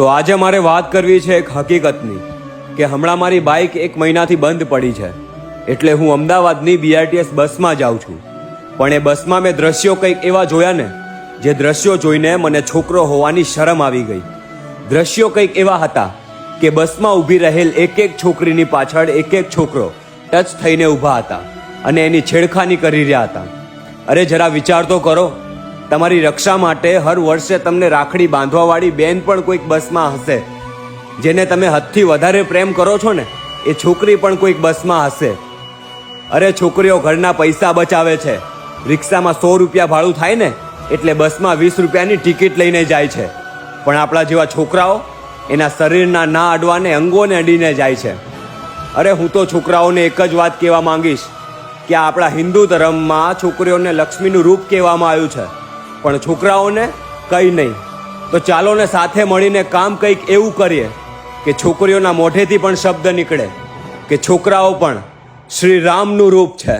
તો આજે મારે વાત કરવી છે એક હકીકતની કે હમણાં મારી બાઇક 1 મહિનાથી બંધ પડી છે, એટલે હું અમદાવાદની BRTS બસમાં જાઉં છું. પણ એ બસમાં મેં દ્રશ્યો કંઈક એવા જોયા ને, જે દ્રશ્યો જોઈને મને છોકરો હોવાની શરમ આવી ગઈ. દ્રશ્યો કંઈક એવા હતા કે બસમાં ઊભી રહેલ એક એક છોકરીની પાછળ એક એક છોકરો ટચ થઈને ઊભા હતા અને એની છેડખાની કરી રહ્યા હતા. અરે જરા વિચાર તો કરો, તમારી રક્ષા માટે હર વર્ષે તમને રાખડી બાંધવાવાળી બેન પણ કોઈક બસમાં હશે. જેને તમે હદથી વધારે પ્રેમ કરો છો ને, એ છોકરી પણ કોઈક બસમાં હશે. અરે છોકરીઓ ઘરના પૈસા બચાવે છે. રિક્ષામાં 100 રૂપિયા ભાડું થાય ને, એટલે બસમાં 20 રૂપિયાની ટિકિટ લઈને જાય છે. પણ આપણા જેવા છોકરાઓ એના શરીરના ના અડવાને અંગોને અડીને જાય છે. અરે હું તો છોકરાઓને એક જ વાત કહેવા માંગીશ કે આપણા હિન્દુ ધર્મમાં છોકરીઓને લક્ષ્મીનું રૂપ કહેવામાં આવ્યું છે, પણ છોકરાઓને કંઈ નહીં. તો ચાલો ને સાથે મળીને કામ કંઈક એવું કરીએ કે છોકરીઓના મોઢેથી પણ શબ્દ નીકળે કે છોકરાઓ પણ શ્રી રામનું રૂપ છે.